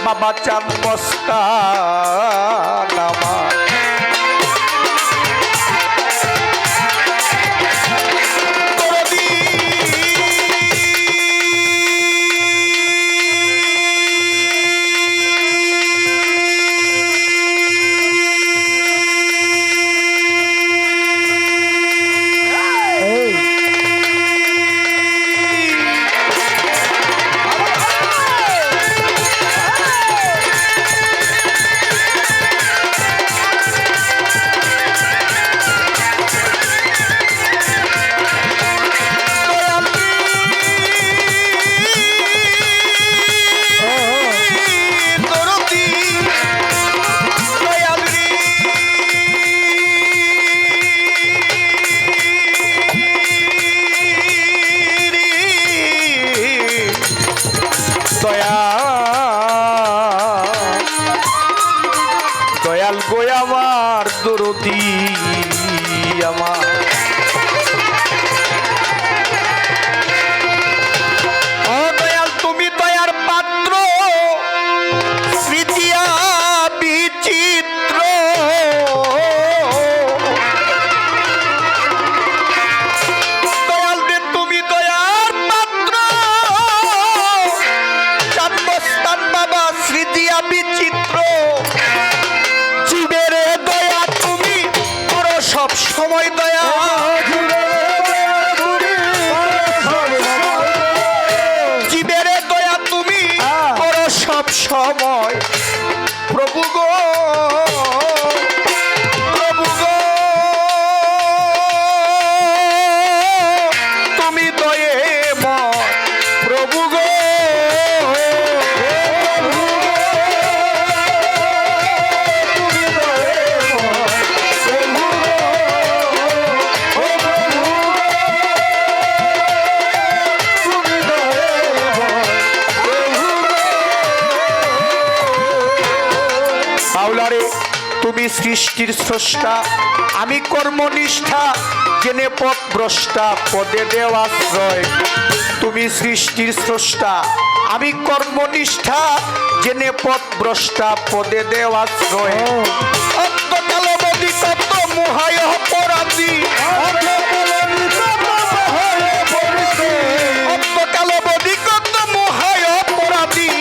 বাবা চাঁদ বস্তা নামা দয়াল গো আমার দরদি আমার ও দয়াল তুমি দয়ার পাত্র স্মৃতিয়া বিচিত্র দয়াল রে তুমি দয়ার পাত্র জন্মস্থান বাবা স্মৃতিয়া বিচিত্র সব সময় দয়া জীবের দয়া তুমি করো সব সময় প্রভু গো প্রভু গো তুমি দয়ে ময় প্রভু গো তুমি সৃষ্টির স্রষ্টা আমি কর্মনিষ্ঠা জেনে পথ ভ্রষ্টা পদে দেওয়া আশ্রয় তুমি সৃষ্টির স্রষ্টা আমি কর্মনিষ্ঠা জেনে পথ ভ্রষ্টা পদে দেওয়া আশ্রয় অন্তকাল বদি তত্ত্ব মোহায় অপরাধী অন্তকাল বদি কত মোহায় অপরাধী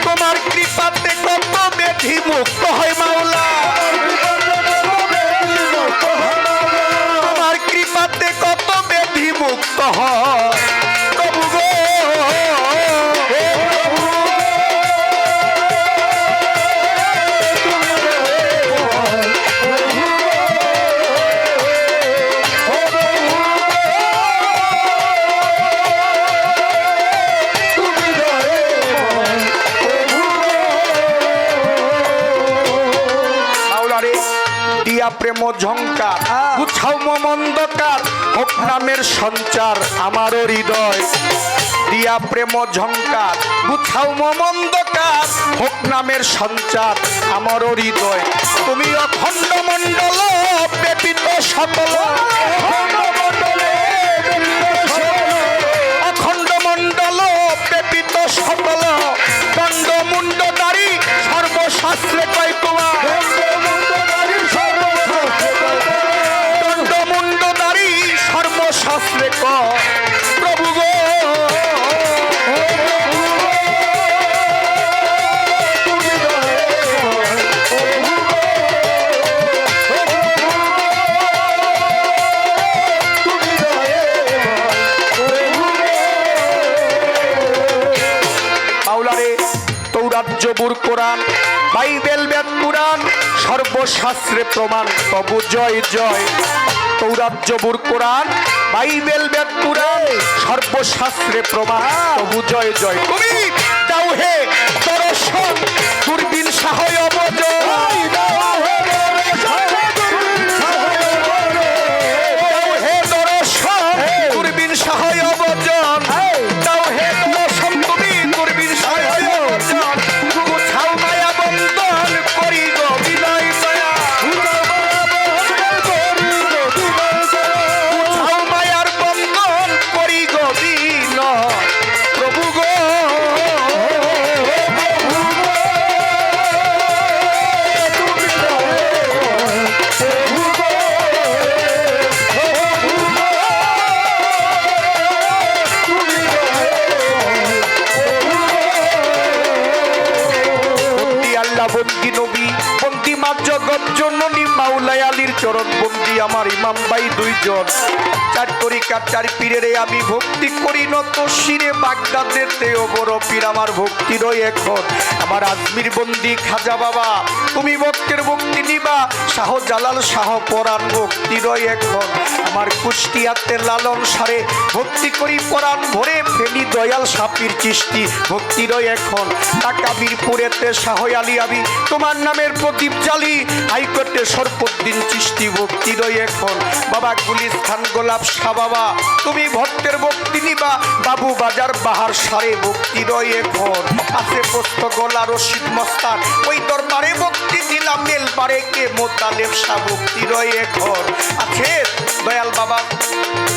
তোমার কৃপাতে কত ব্যাধি মুক্ত হয় মাওলা তোমার কৃপাতে কত ব্যাধি মুক্ত হয় প্রভু গো প্রেম ঝঙ্কার গুছাও মমন্দকার হোক নামের সঞ্চার আমার হৃদয় দিয়া প্রেম ঝঙ্কার গুছাও মমন্দকার হোক নামের সঞ্চার আমার হৃদয় তুমি অখণ্ড মণ্ডল ব্যাপিত সকল অখণ্ড মণ্ডল ব্যাপিত সকল দণ্ড মুন্ডধারী সর্বশাস্ত্রে কয় তোমার শাস্ত্রে প্রভু গো মাওলারে তৌরাত জবুর কোরআন বাইবেল বেদ পুরাণ সর্বশাস্ত্রে প্রমাণ তবু জয় জয় তৌরাত জবুর কোরআন বাইবেল বেদ পুরাণ সর্বশাস্ত্রে প্রমাণ তবু জয় জয় তুমি দাও হে দর্শন দূরবীন সাহয় অবজয় দাও হে দর্শন দূরবীন সাহয় অবজন দাও হে দর্শন তুমি দূরবীন সাহয় অবজন গুছাও মায়া বন্ধন করি গো বিনয় দয়া গুছাও মায়ার বন্ধন করি গো বিনয় জগৎ জননী মাওলাই আলীর চরণ বন্দি আমার ইমাম ভাই দুইজন। চার তরিকার চার পীরের আমি ভক্তি করি নত শিরে, বাগদাদের তেও বড় পীর আমার ভক্তি রয় এখন। আমার আজমির বন্দি খাজা বাবা তুমি ভক্তের ভক্তি নিবা, শাহজালাল শাহ পরাণ ভক্তি রয় এখন। আমার কুষ্টিয়াতে লালন সারে ভক্তি করি পরাণ ভরে, ফেনি দয়াল সাপির চিষ্টি ভক্তি রয় এখন। ঢাকা বীরপুরেতে শাহ আলী আমি তোমার নামের প্রদীপ জালি, হাইকোর্টে সরফুদ্দিন চিষ্টি ভক্তি রয় এখন। বাবা গুলিস্তান গোলাপ শাহ বাবা তুমি ভক্তের ভক্তি নিবা, বাবু বাজার বাহার সারে ভক্তি রয় এখন। আছে পোস্ত গোলা রশিদ মস্তান ওই দরবারে ভক্তি দিলাম, মেলবারে কে মোতালেব শাহ ভক্তি রয় এখন। আছে দয়াল বাবা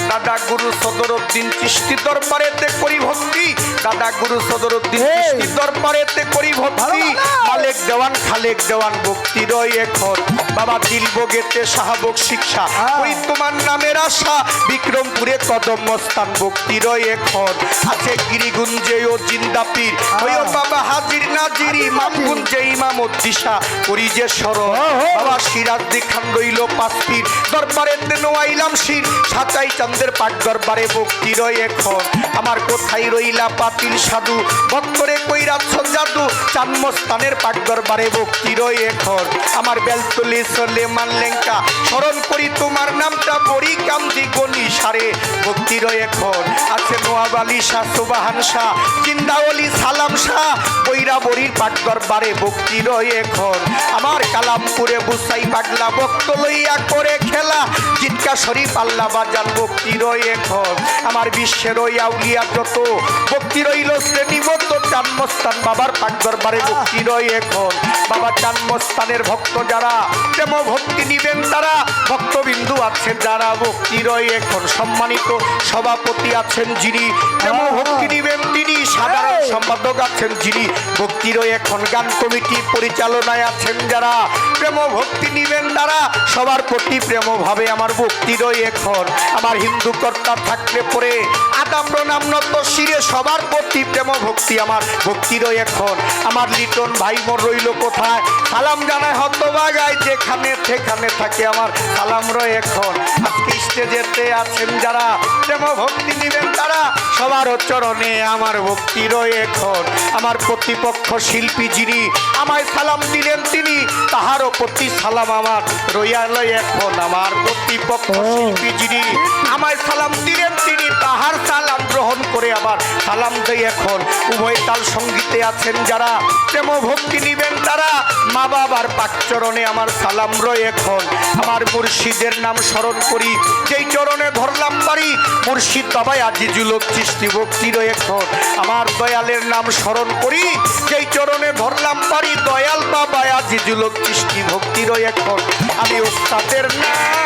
দাদা গুরু সদরউদ্দিন চিশতি দরবারেতে করি ভক্তি, দাদা গুরু সদরউদ্দিন চিশতি দরবারেতে করি ভক্তি, মালেক দেওয়ান খালেক দেওয়ান ভক্তি রয় এখন। বাবা দিলবগেতে শাহবক শিক্ষা ওই তোমার নামের আশা, বিক্রমপুরে কদম মস্তান ভক্তি রয় এখন। আছে গিরিগুঞ্জে ও জিন্দাপীর ওই বাবা হাজির নাজির, ইমামগুঞ্জে ইমামউদ্দিশা করি যে স্মরণ। বাবা সিরাজদি খান রইল পাঁচ পীর দরবারেতে নোয়াইলাম শির, সাচাই চান্দের পাট দরবারে ভক্তি রয় এখন। আমার কোথায় রইলা পাতিল সাধু ভক্তরে কইরাছ জাদু, চানমস্তানের পাট দরবারে ভক্তি রয় এখন। আমার বেলতলি সলেমান লেঙ্কা স্মরণ করি তোমার নামটা, বড়ি কান্দি গনি সারে ভক্তি রয় এখন। আছে নোয়াব আলী শাহ সুবাহান শাহ জিন্দাওয়ালি সালাম শাহ বৈরা বড়ির পাট দরবারে ভক্তি রয় এখন। আমার কালামপুরে বুসাই পাগলা ভক্ত লইয়া করে খেলা, জিটকা শরীফ আল্লাহ বাজান ভক্তি রয় এখন। আমার বিশ্বের ওই আউলিয়া যত ভক্তি রইল শ্রেণীবদ্ধ, চানমস্তান বাবার পাক দরবারে ভক্তি রয় এখন। বাবা চানমস্তানের ভক্ত যারা প্রেম ভক্তি নিবেন তারা, ভক্তবিন্দু আছেন যারা ভক্তি রয় এখন। সম্মানিত সভাপতি আছেন যিনি প্রেম ভক্তি নিবেন তিনি, সাধারণ সম্পাদক আছেন যিনি ভক্তি রয় এখন। গান কমিটি পরিচালনায় আছেন যারা প্রেম ভক্তি নিবেন তারা, সবার প্রতি প্রেম ভাবে আমার ভক্তি রয় এখন। আমার হিন্দু কর্তা থাকলে পরে আদাম প্রণাম নত শিরে, সবার প্রতি প্রেম ভক্তি আমার ভক্তি রয় এখন। আমার লিটন ভাই মোর রইল কোথায় সালাম জানায় হতবাগায়, যেখানে সেখানে থাকে আমার সালাম রয় এখন। আজকে স্টেজেতে আছেন যারা প্রেম ভক্তি নিবেন তারা, সবার চরণে আমার ভক্তি রয় এখন। আমার প্রতিপক্ষ শিল্পী যিনি আমায় সালাম দিলেন তিনি, তাহারও প্রতি সালাম আমার রইয়াল এখন। আমার প্রতিপক্ষ শিল্পী যিনি আমায় সালাম দিলেন তিনি, তাহার সালাম গ্রহণ করে আবার সালাম দেই এখন। উভয় তাল সঙ্গীতে আছেন যারা প্রেম ভক্তি নিবেন তারা, মা বাবার পাকচরণে আমার সালাম রয় এখন। আমার মুর্শিদের নাম স্মরণ করি যেই চরণে ধরলাম বাড়ি, মুর্শিদ বাবাই আজিজুল হক চিশতি ভক্তি রয় এখন। আমার দয়ালের নাম স্মরণ করি যেই চরণে ধরলাম বাড়ি, দয়াল বাবাই আজিজুল হক চিশতি ভক্তি রয় এখন। আমি ওস্তাদের নাম